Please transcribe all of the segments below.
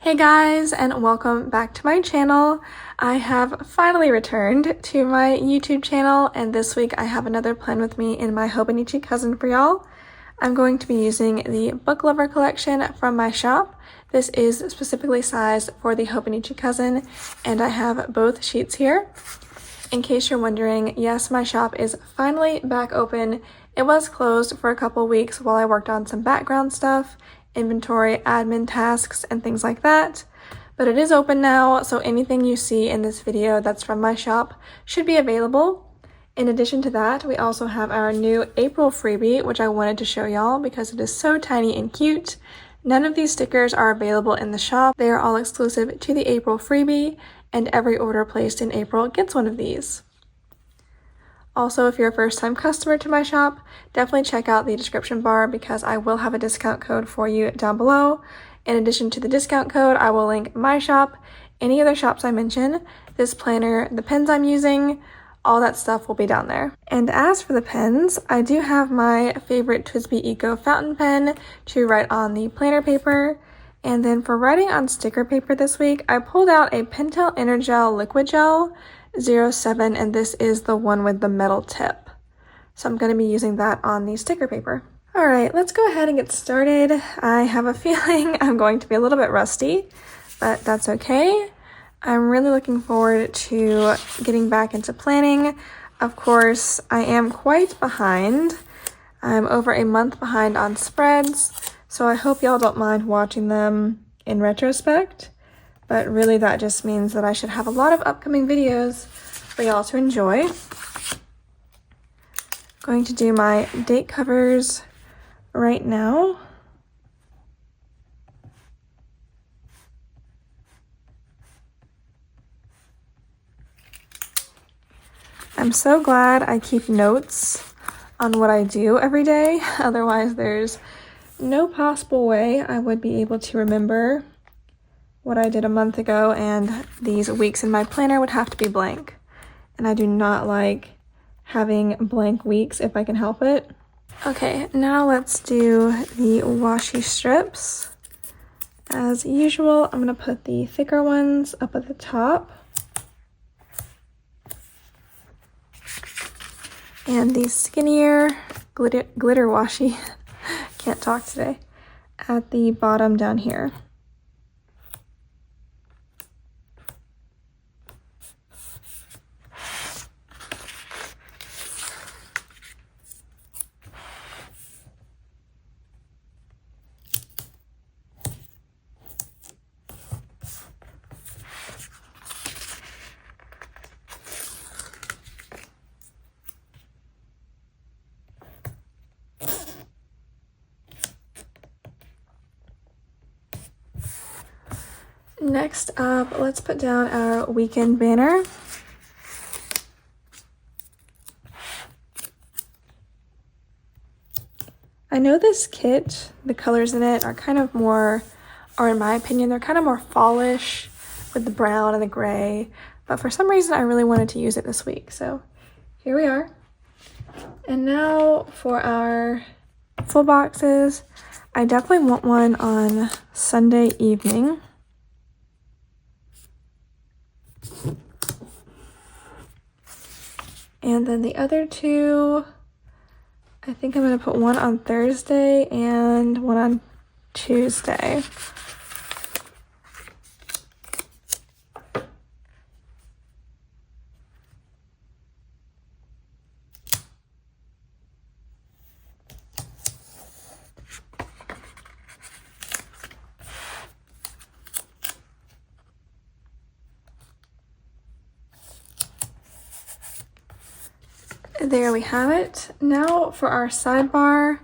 Hey guys, and welcome back to my channel. I have finally returned to my YouTube channel, and this week I have another plan with me in my Hobonichi cousin for y'all. I'm going to be using the Book Lover collection from my shop. This is specifically sized for the Hobonichi cousin, and I have both sheets here. In case you're wondering, yes, my shop is finally back open. It was closed for a couple weeks while I worked on some background stuff, inventory, admin tasks, and things like that. But it is open now, so anything you see in this video that's from my shop should be available. In addition to that, we also have our new April freebie, which I wanted to show y'all because it is so tiny and cute. None of these stickers are available in the shop. They are all exclusive to the April freebie, and every order placed in April gets one of these. Also, if you're a first-time customer to my shop, definitely check out the description bar because I will have a discount code for you down below. In addition to the discount code, I will link my shop, any other shops I mention, this planner, the pens I'm using, all that stuff will be down there. And as for the pens, I do have my favorite TWSBI Eco fountain pen to write on the planner paper. And then for writing on sticker paper this week, I pulled out a Pentel Energel Liquid Gel 07, and this is the one with the metal tip. So I'm going to be using that on the sticker paper. All right, let's go ahead and get started. I have a feeling I'm going to be a little bit rusty, but that's okay. I'm really looking forward to getting back into planning. Of course, I am quite behind. I'm over a month behind on spreads, so I hope y'all don't mind watching them in retrospect. But really that just means that I should have a lot of upcoming videos for y'all to enjoy. Going to do my date covers right now. I'm so glad I keep notes on what I do every day. Otherwise, there's no possible way I would be able to remember what I did a month ago, and these weeks in my planner would have to be blank. And I do not like having blank weeks if I can help it. Okay, now let's do the washi strips. As usual, I'm gonna put the thicker ones up at the top. And the skinnier glitter washi, can't talk today, at the bottom down here. Next up, let's put down our weekend banner. I know this kit, the colors in it are kind of more, or in my opinion, they're kind of more fallish with the brown and the gray, but for some reason I really wanted to use it this week, so here we are. And now for our full boxes, I definitely want one on Sunday evening. And then the other two, I think I'm going to put one on Thursday and one on Tuesday. There we have it. Now for our sidebar,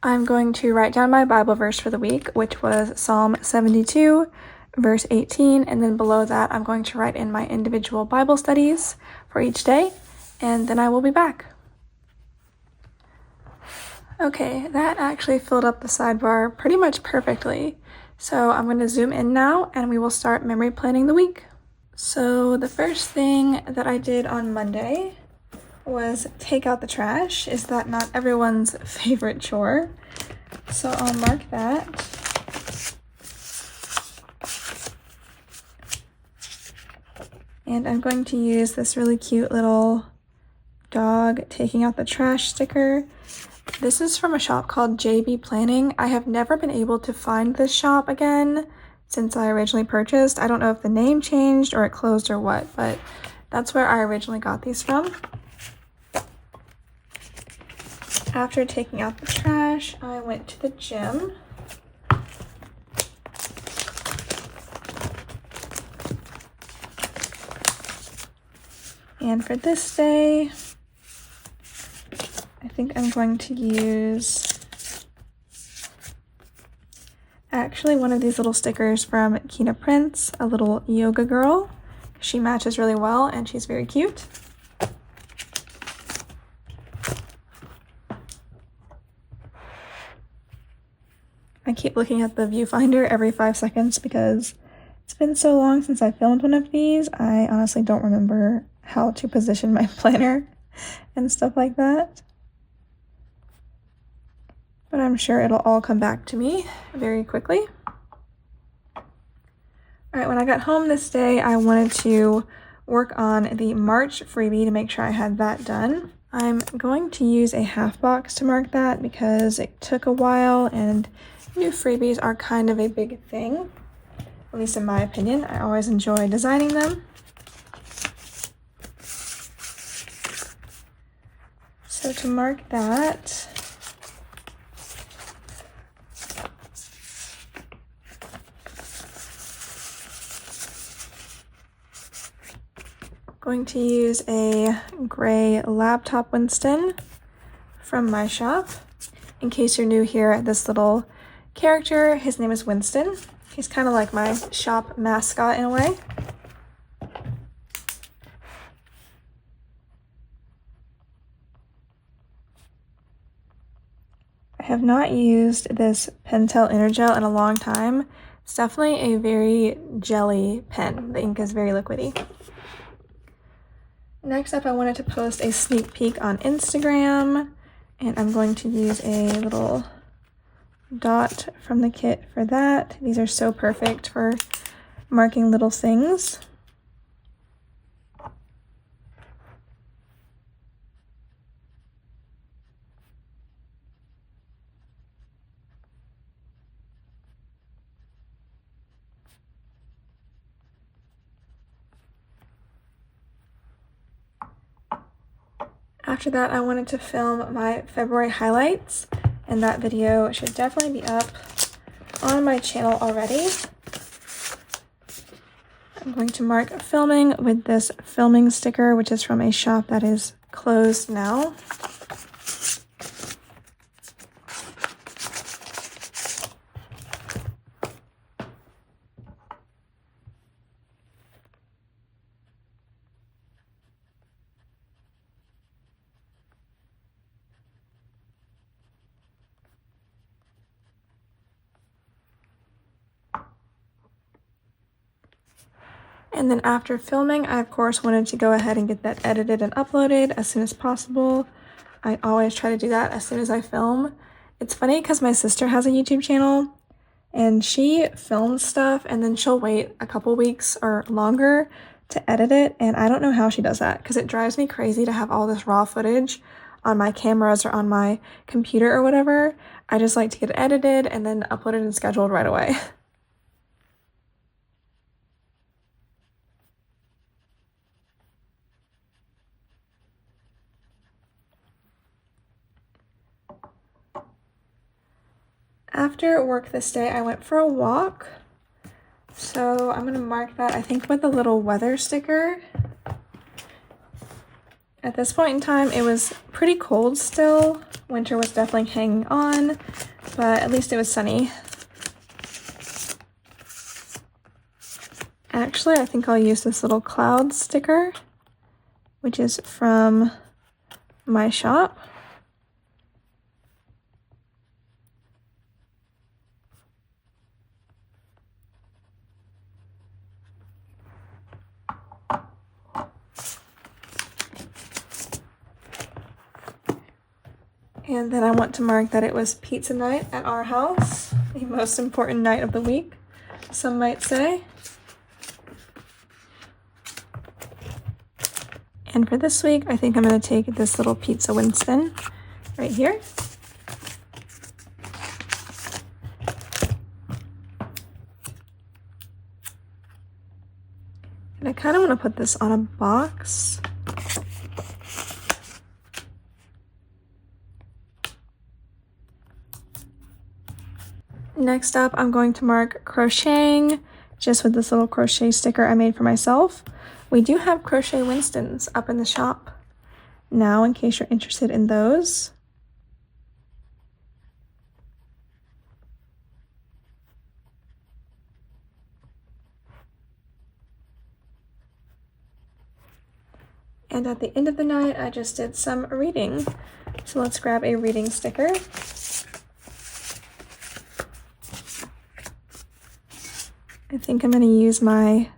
I'm going to write down my Bible verse for the week, which was Psalm 72, verse 18, and then below that I'm going to write in my individual Bible studies for each day, and then I will be back. Okay, that actually filled up the sidebar pretty much perfectly. So I'm going to zoom in now and we will start memory planning the week. So the first thing that I did on Monday was take out the trash. Is that not everyone's favorite chore? So I'll mark that. And I'm going to use this really cute little dog taking out the trash sticker. This is from a shop called JB Planning. I have never been able to find this shop again since I originally purchased. I don't know if the name changed or it closed or what, but that's where I originally got these from. After taking out the trash, I went to the gym. And for this day, I think I'm going to use actually one of these little stickers from Kina Prince, a little yoga girl. She matches really well and she's very cute. I keep looking at the viewfinder every 5 seconds because it's been so long since I filmed one of these. I honestly don't remember how to position my planner and stuff like that. But I'm sure it'll all come back to me very quickly. All right, when I got home this day, I wanted to work on the March freebie to make sure I had that done. I'm going to use a half box to mark that because it took a while and new freebies are kind of a big thing, at least in my opinion. I always enjoy designing them. So to mark that, I'm going to use a gray laptop Winston from my shop. In case you're new here, this little character, his name is Winston. He's kind of like my shop mascot in a way. I have not used this Pentel Intergel in a long time. It's definitely a very jelly pen. The ink is very liquidy. Next up, I wanted to post a sneak peek on Instagram, and I'm going to use a little dot from the kit for that. These are so perfect for marking little things. After that, I wanted to film my February highlights, and that video should definitely be up on my channel already. I'm going to mark filming with this filming sticker, which is from a shop that is closed now. And then after filming, I of course wanted to go ahead and get that edited and uploaded as soon as possible. I always try to do that as soon as I film. It's funny because my sister has a YouTube channel and she films stuff and then she'll wait a couple weeks or longer to edit it. And I don't know how she does that because it drives me crazy to have all this raw footage on my cameras or on my computer or whatever. I just like to get it edited and then uploaded and scheduled right away. After work this day, I went for a walk. So I'm gonna mark that, I think, with a little weather sticker. At this point in time, it was pretty cold still. Winter was definitely hanging on, but at least it was sunny. Actually, I think I'll use this little cloud sticker, which is from my shop. And then I want to mark that it was pizza night at our house, the most important night of the week, some might say. And for this week, I think I'm going to take this little pizza Winston right here. And I kind of want to put this on a box. Next up, I'm going to mark crocheting just with this little crochet sticker I made for myself. We do have crochet Winstons up in the shop now in case you're interested in those. And at the end of the night, I just did some reading. So let's grab a reading sticker. I think I'm going to use my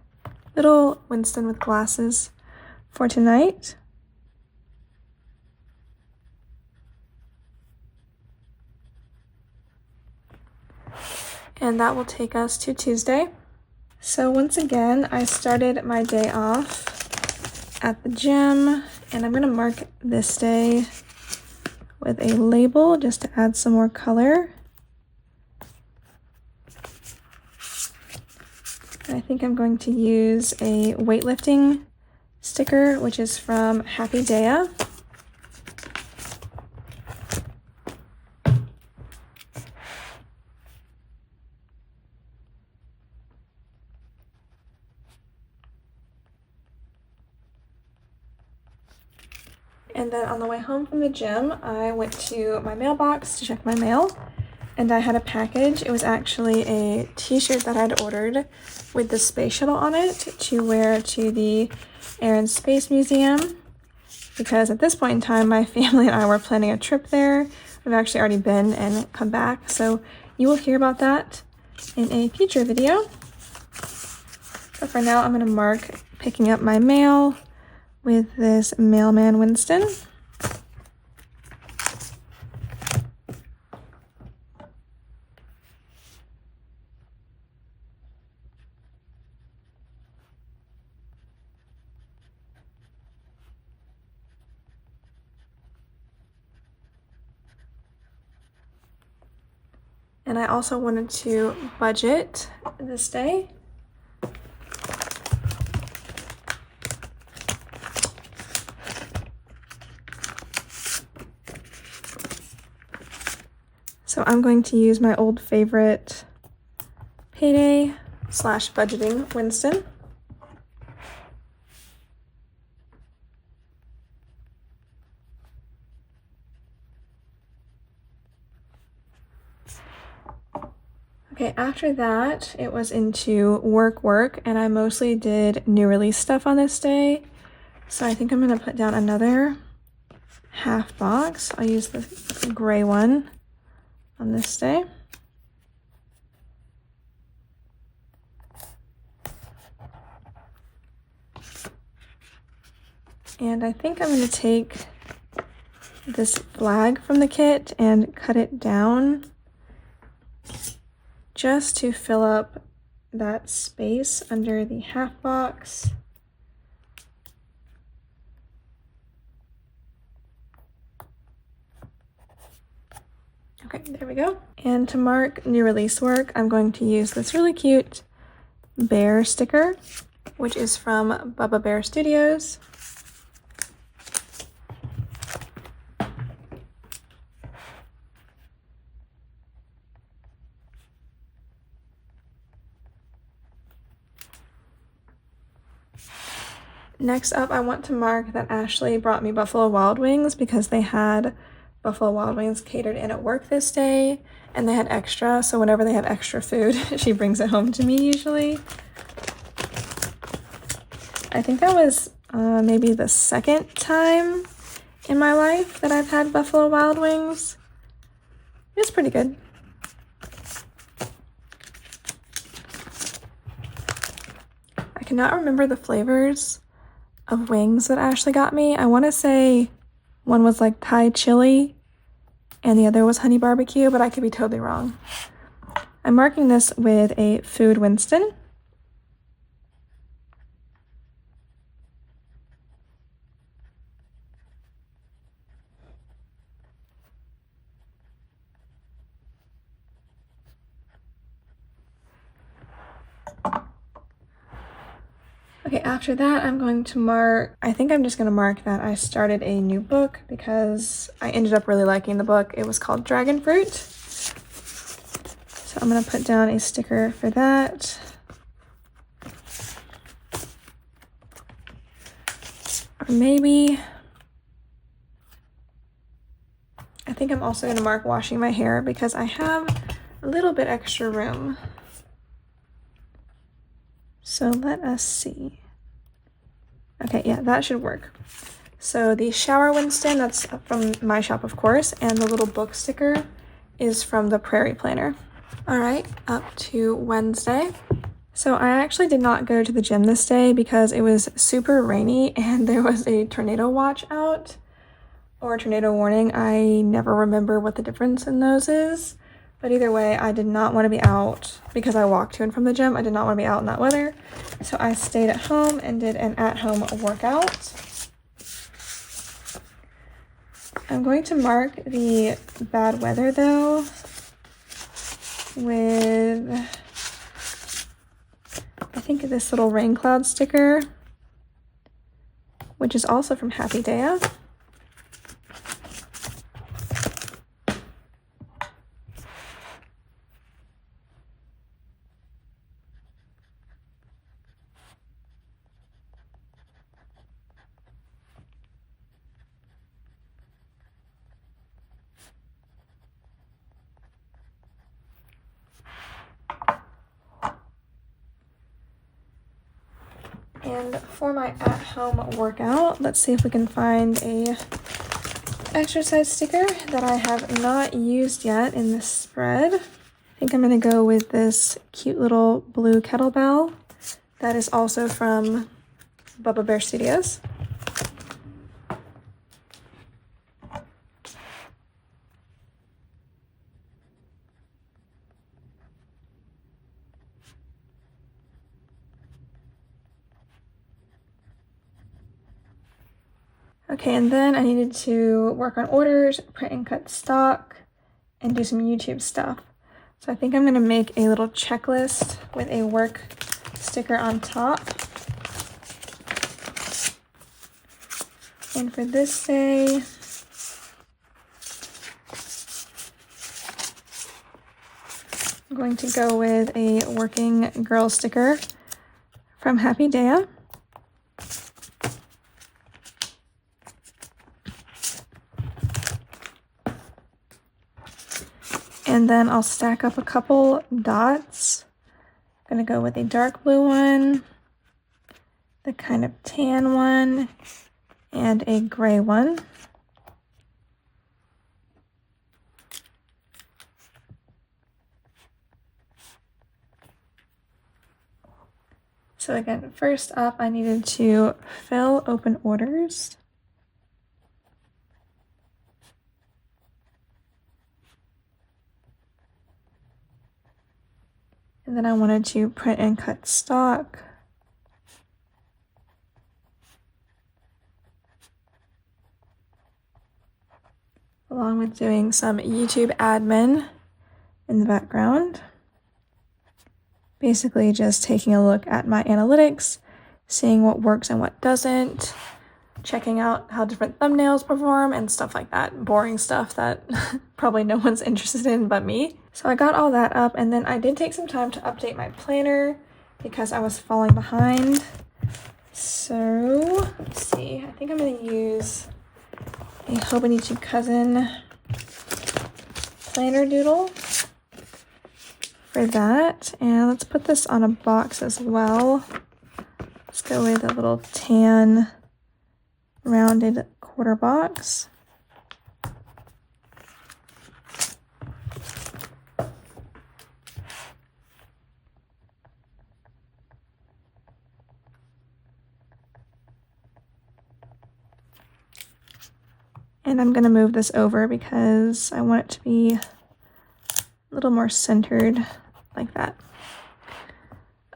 little Winston with glasses for tonight. And that will take us to Tuesday. So once again, I started my day off at the gym, and I'm going to mark this day with a label just to add some more color. I think I'm going to use a weightlifting sticker, which is from Happy Daya. And then on the way home from the gym, I went to my mailbox to check my mail, and I had a package. It was actually a t-shirt that I'd ordered with the space shuttle on it to wear to the Air and Space Museum, because at this point in time, my family and I were planning a trip there. We've actually already been and come back, so you will hear about that in a future video. But for now, I'm going to mark picking up my mail with this Mailman Winston. And I also wanted to budget this day. So I'm going to use my old favorite payday / budgeting Winston. Okay, after that, it was into work, and I mostly did new release stuff on this day. So I think I'm going to put down another half box. I'll use the gray one on this day. And I think I'm going to take this flag from the kit and cut it down just to fill up that space under the half box. Okay, there we go. And to mark new release work, I'm going to use this really cute bear sticker, which is from Bubba Bear Studios. Next up, I want to mark that Ashley brought me Buffalo Wild Wings because they had Buffalo Wild Wings catered in at work this day, and they had extra, so whenever they have extra food, she brings it home to me usually. I think that was maybe the second time in my life that I've had Buffalo Wild Wings. It's pretty good. I cannot remember the flavors of wings that Ashley got me. I want to say one was like Thai chili and the other was honey barbecue, but I could be totally wrong. I'm marking this with a food Winston. Okay, after that, I'm going to mark, I think I'm just going to mark that I started a new book because I ended up really liking the book. It was called Dragon Fruit. So I'm going to put down a sticker for that. Or maybe, I think I'm also going to mark washing my hair because I have a little bit extra room. So let us see. Okay, yeah, that should work. So the shower Winston, that's from my shop, of course, and the little book sticker is from the Prairie Planner. All right, up to Wednesday. So I actually did not go to the gym this day because it was super rainy and there was a tornado watch out, or a tornado warning. I never remember what the difference in those is. But either way, I did not want to be out because I walked to and from the gym. I did not want to be out in that weather. So I stayed at home and did an at-home workout. I'm going to mark the bad weather though with, I think, this little rain cloud sticker, which is also from Happy Daya. And for my at-home workout, let's see if we can find a exercise sticker that I have not used yet in this spread. I think I'm going to go with this cute little blue kettlebell that is also from Bubba Bear Studios. Okay, and then I needed to work on orders, print and cut stock, and do some YouTube stuff. So I think I'm going to make a little checklist with a work sticker on top. And for this day, I'm going to go with a working girl sticker from Happy Daya. And then I'll stack up a couple dots. I'm gonna go with a dark blue one, the kind of tan one, and a gray one. So again, first up, I needed to fill open orders. And then I wanted to print and cut stock. Along with doing some YouTube admin in the background. Basically just taking a look at my analytics, seeing what works and what doesn't, checking out how different thumbnails perform and stuff like that. Boring stuff that probably no one's interested in but me. So I got all that up, and then I did take some time to update my planner because I was falling behind. So let's see, I think I'm going to use a Hobonichi Cousin planner doodle for that. And let's put this on a box as well. Let's go with a little tan rounded quarter box. And I'm going to move this over because I want it to be a little more centered like that.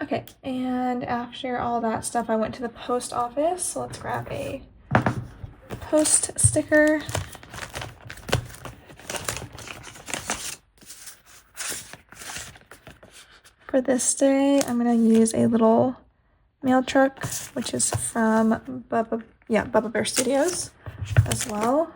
Okay, and after all that stuff, I went to the post office. So let's grab a post sticker. For this day, I'm going to use a little mail truck, which is from Bubba Bear Studios as well.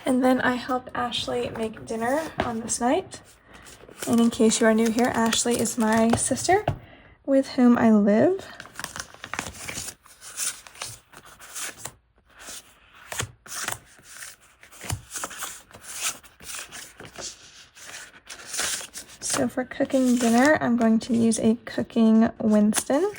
And then I helped Ashley make dinner on this night. And in case you are new here, Ashley is my sister with whom I live. So for cooking dinner, I'm going to use a cooking Winston.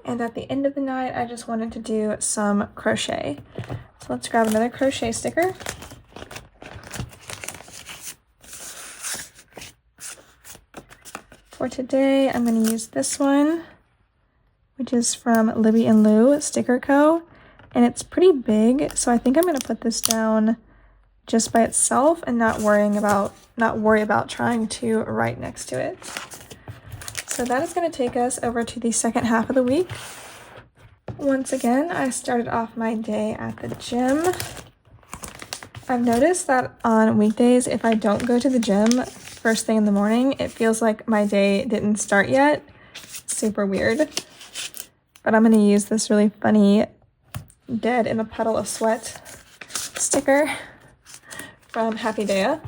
And at the end of the night, I just wanted to do some crochet. So let's grab another crochet sticker. For today, I'm going to use this one, which is from Libby and Lou Sticker Co. And it's pretty big, so I think I'm going to put this down just by itself and not worry about trying to write next to it. So that is going to take us over to the second half of the week. Once again, I started off my day at the gym. I've noticed that on weekdays, if I don't go to the gym first thing in the morning, it feels like my day didn't start yet. Super weird. But I'm going to use this really funny dead in a puddle of sweat sticker from Happy Daya.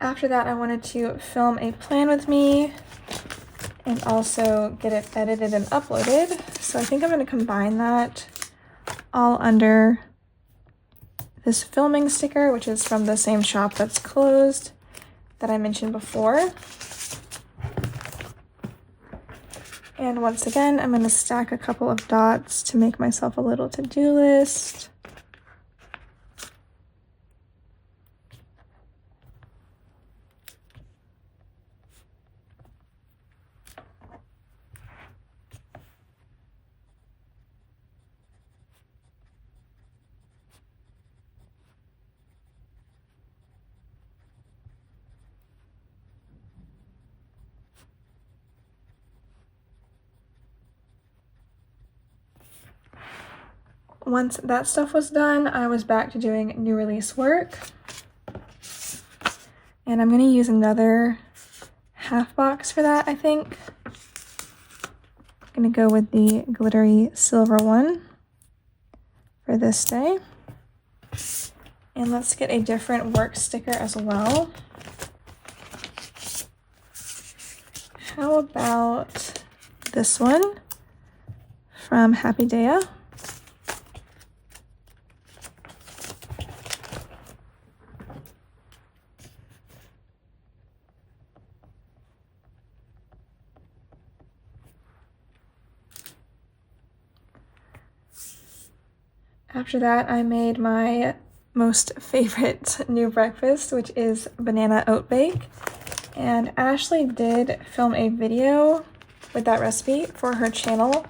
After that, I wanted to film a plan with me and also get it edited and uploaded. So I think I'm going to combine that all under this filming sticker, which is from the same shop that's closed that I mentioned before. And once again, I'm going to stack a couple of dots to make myself a little to-do list. Once that stuff was done, I was back to doing new release work. And I'm going to use another half box for that, I think. I'm going to go with the glittery silver one for this day. And let's get a different work sticker as well. How about this one from Happy Daya? After that, I made my most favorite new breakfast, which is banana oat bake. And Ashley did film a video with that recipe for her channel.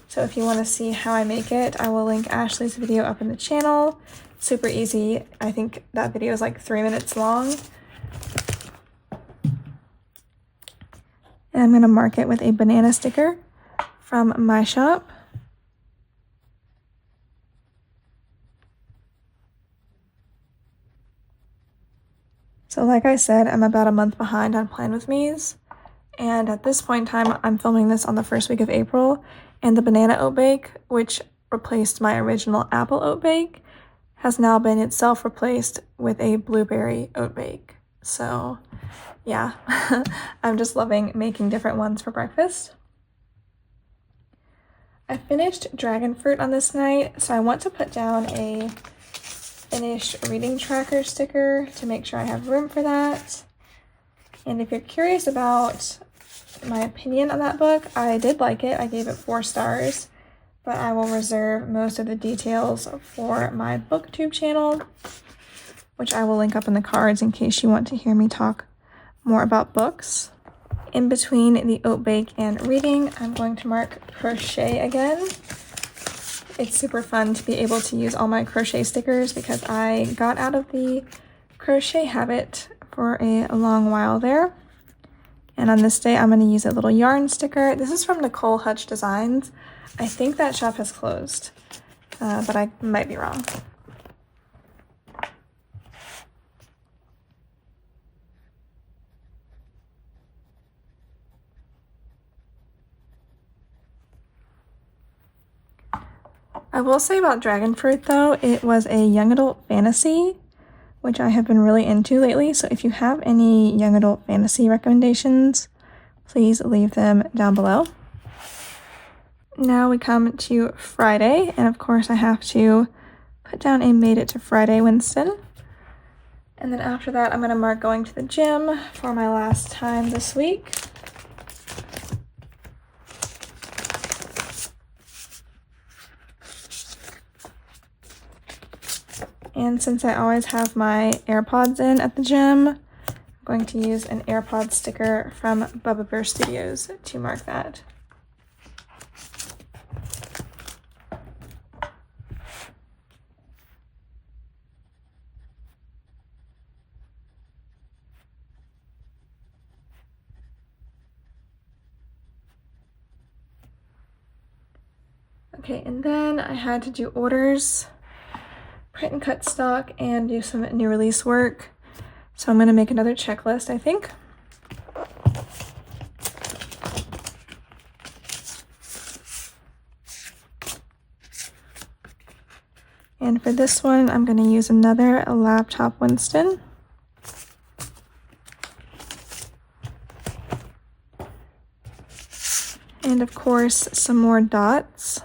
So if you want to see how I make it, I will link Ashley's video up in the channel. Super easy. I think that video is like 3 minutes long. And I'm going to mark it with a banana sticker from my shop. So like I said, I'm about a month behind on Plan With Me's, and at this point in time, I'm filming this on the first week of April, and the banana oat bake, which replaced my original apple oat bake, has now been itself replaced with a blueberry oat bake. So yeah, I'm just loving making different ones for breakfast. I finished dragon fruit on this night, so I want to put down a finished reading tracker sticker to make sure I have room for that. And if you're curious about my opinion on that book, I did like it. I gave it 4 stars, but I will reserve most of the details for my booktube channel, which I will link up in the cards in case you want to hear me talk more about books. In between the oat bake and reading, I'm going to mark crochet again. It's super fun to be able to use all my crochet stickers because I got out of the crochet habit for a long while there. And on this day, I'm going to use a little yarn sticker. This is from Nicole Hutch Designs. I think that shop has closed, but I might be wrong. I will say about Dragon Fruit though, it was a young adult fantasy, which I have been really into lately. So if you have any young adult fantasy recommendations, please leave them down below. Now we come to Friday, and of course I have to put down a Made It to Friday Winston. And then after that, I'm going to mark going to the gym for my last time this week. And since I always have my AirPods in at the gym, I'm going to use an AirPod sticker from Bubba Bear Studios to mark that. Okay, and then I had to do orders, print and cut stock, and do some new release work. So I'm going to make another checklist, I think. And for this one, I'm going to use another laptop Winston. And of course, some more dots.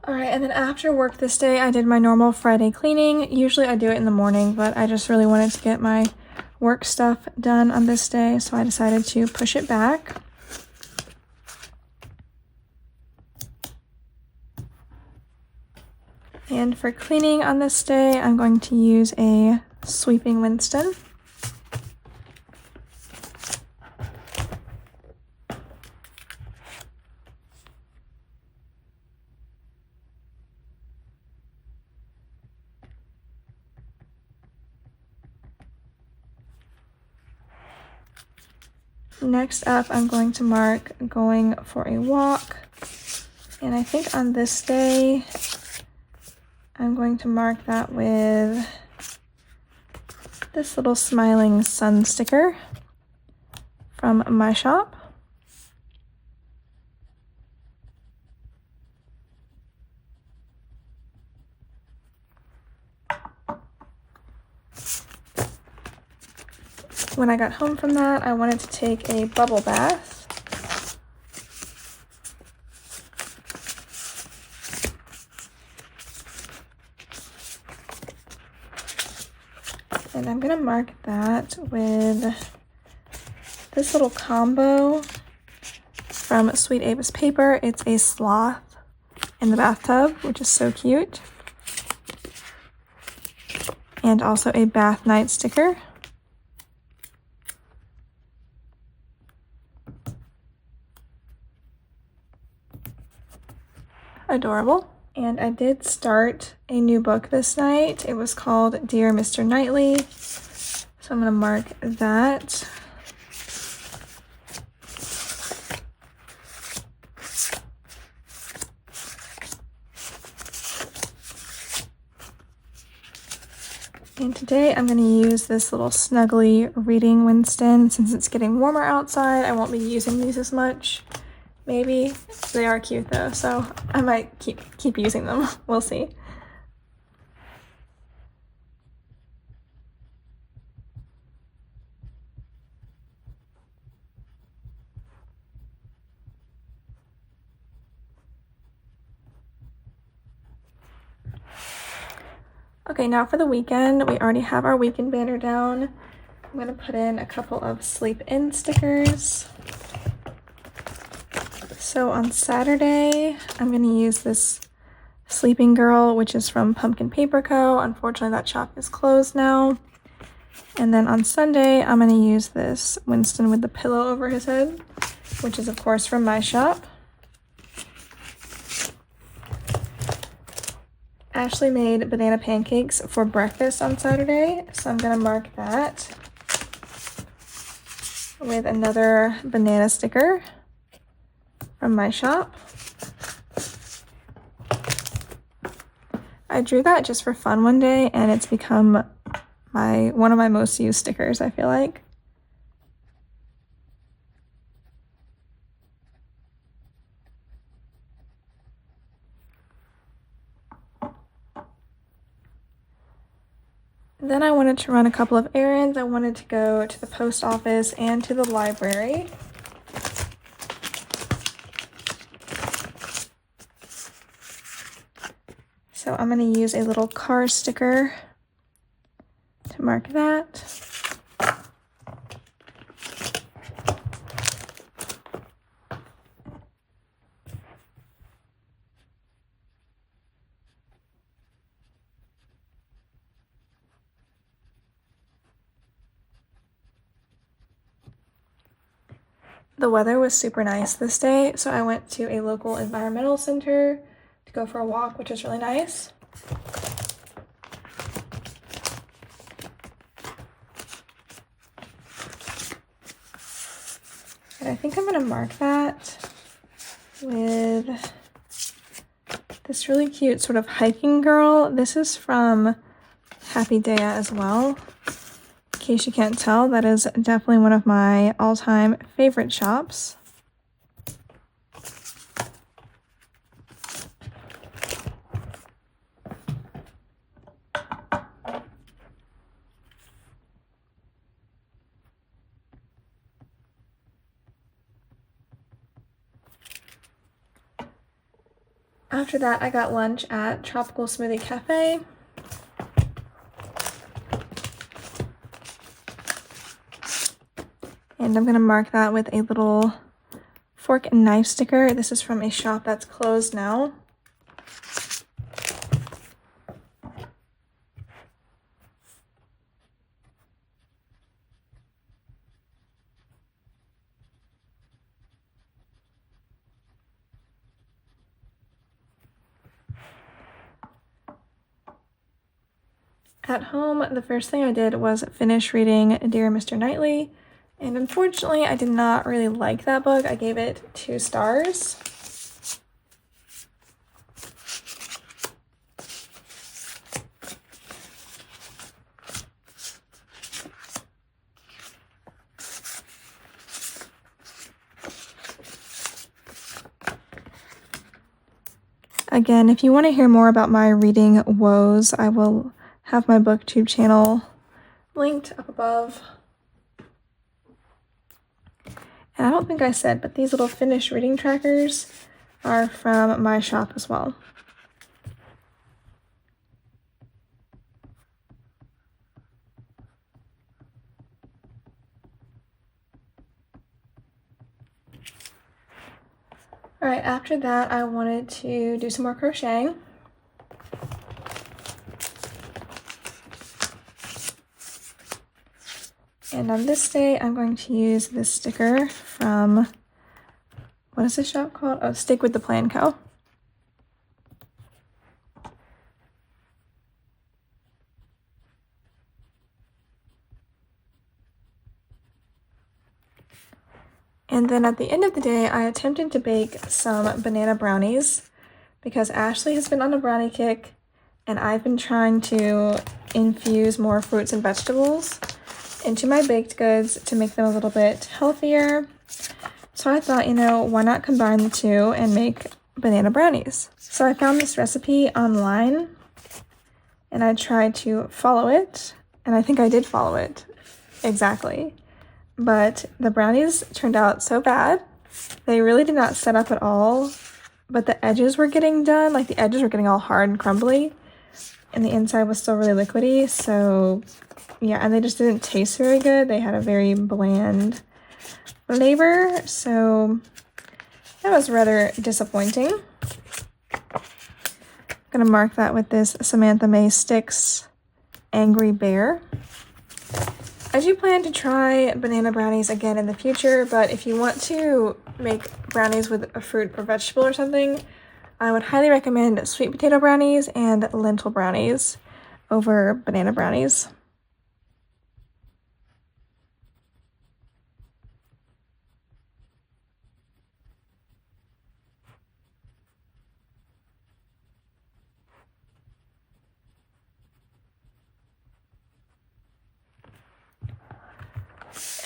Alright, and then after work this day, I did my normal Friday cleaning. Usually I do it in the morning, but I just really wanted to get my work stuff done on this day, so I decided to push it back. And for cleaning on this day, I'm going to use a sweeping Winston. Next up, I'm going to mark going for a walk. And I think on this day, I'm going to mark that with this little smiling sun sticker from my shop. When I got home from that, I wanted to take a bubble bath. And I'm going to mark that with this little combo from Sweet Avis Paper. It's a sloth in the bathtub, which is so cute. And also a bath night sticker. Adorable. And I did start a new book this night. It was called Dear Mr. Knightley. So So I'm going to mark that. And today I'm going to use this little snuggly reading Winston. Since it's getting warmer outside, I won't be using these as much. Maybe. They are cute though, so I might keep using them. We'll see. Okay, now for the weekend. We already have our weekend banner down. I'm going to put in a couple of sleep in stickers. So on Saturday, I'm going to use this Sleeping Girl, which is from Pumpkin Paper Co. Unfortunately, that shop is closed now. And then on Sunday, I'm going to use this Winston with the pillow over his head, which is of course from my shop. Ashley made banana pancakes for breakfast on Saturday, so I'm going to mark that with another banana sticker from my shop. I drew that just for fun one day, and it's become one of my most used stickers, I feel like. Then I wanted to run a couple of errands. I wanted to go to the post office and to the library. So I'm going to use a little car sticker to mark that. The weather was super nice this day, so I went to a local environmental center to go for a walk, which is really nice. And I think I'm going to mark that with this really cute sort of hiking girl. This is from Happy Daya as well. In case you can't tell, that is definitely one of my all-time favorite shops. After that, I got lunch at Tropical Smoothie Cafe. And I'm going to mark that with a little fork and knife sticker. This is from a shop that's closed now. At home, the first thing I did was finish reading Dear Mr. Knightley. And unfortunately, I did not really like that book. I gave it 2 stars. Again, if you want to hear more about my reading woes, I will have my booktube channel linked up above. And I don't think I said, but these little finished reading trackers are from my shop as well. All right, after that, I wanted to do some more crocheting. And on this day, I'm going to use this sticker from, what is this shop called? Oh, Stick with the Plan Co. And then at the end of the day, I attempted to bake some banana brownies because Ashley has been on a brownie kick and I've been trying to infuse more fruits and vegetables into my baked goods to make them a little bit healthier. So I thought, why not combine the two and make banana brownies? So I found this recipe online and I tried to follow it, and I think I did follow it exactly. But the brownies turned out so bad. They really did not set up at all, but the edges were getting done, like the edges were getting all hard and crumbly, and the inside was still really liquidy. So yeah, and they just didn't taste very good. They had a very bland flavor, so that was rather disappointing. I'm gonna mark that with this Samantha May Sticks Angry Bear. I do plan to try banana brownies again in the future, but if you want to make brownies with a fruit or vegetable or something, I would highly recommend sweet potato brownies and lentil brownies over banana brownies.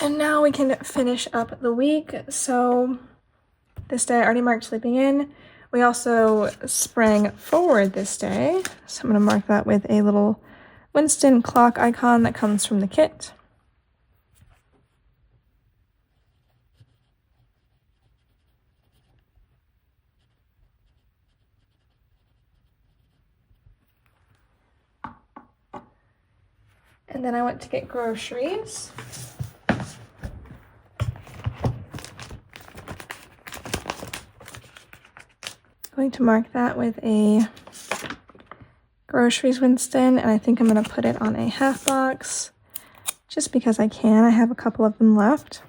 And now we can finish up the week. So this day I already marked sleeping in. We also sprang forward this day. So I'm going to mark that with a little Winston clock icon that comes from the kit. And then I went to get groceries. Going to mark that with a groceries Winston, and I think I'm going to put it on a half box just because I can. I have a couple of them left.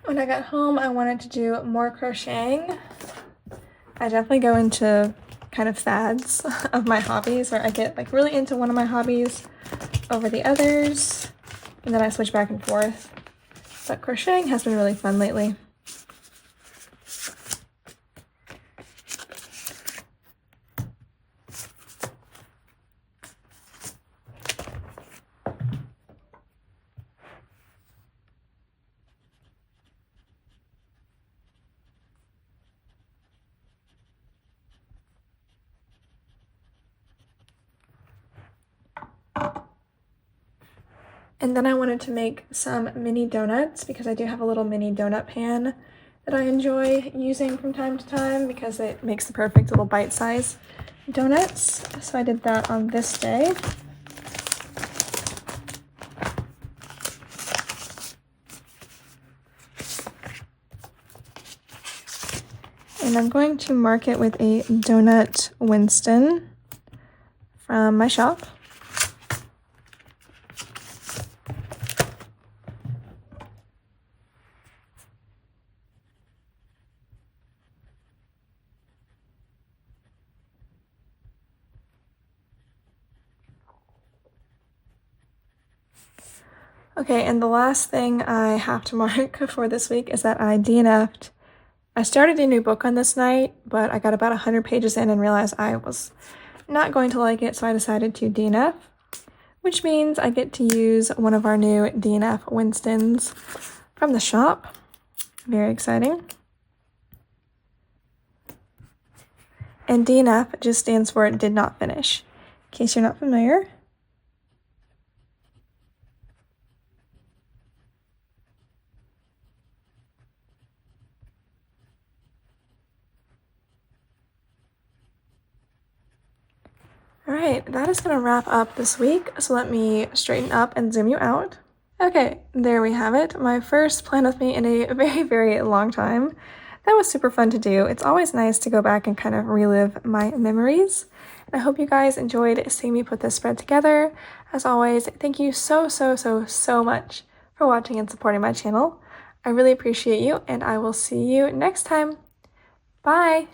When I got home, I wanted to do more crocheting. I definitely go into kind of fads of my hobbies where I get like really into one of my hobbies over the others, and then I switch back and forth. But crocheting has been really fun lately. And then I wanted to make some mini donuts because I do have a little mini donut pan that I enjoy using from time to time because it makes the perfect little bite-sized donuts. So I did that on this day. And I'm going to mark it with a donut Winston from my shop. Okay, and the last thing I have to mark for this week is that I DNF'd. I started a new book on this night, but I got about 100 pages in and realized I was not going to like it, so I decided to DNF, which means I get to use one of our new DNF Winstons from the shop. Very exciting. And DNF just stands for did not finish, in case you're not familiar. All right, that is going to wrap up this week, so let me straighten up and zoom you out. Okay, there we have it. My first plan with me in a very, very long time. That was super fun to do. It's always nice to go back and kind of relive my memories. And I hope you guys enjoyed seeing me put this spread together. As always, thank you so much for watching and supporting my channel. I really appreciate you, and I will see you next time. Bye!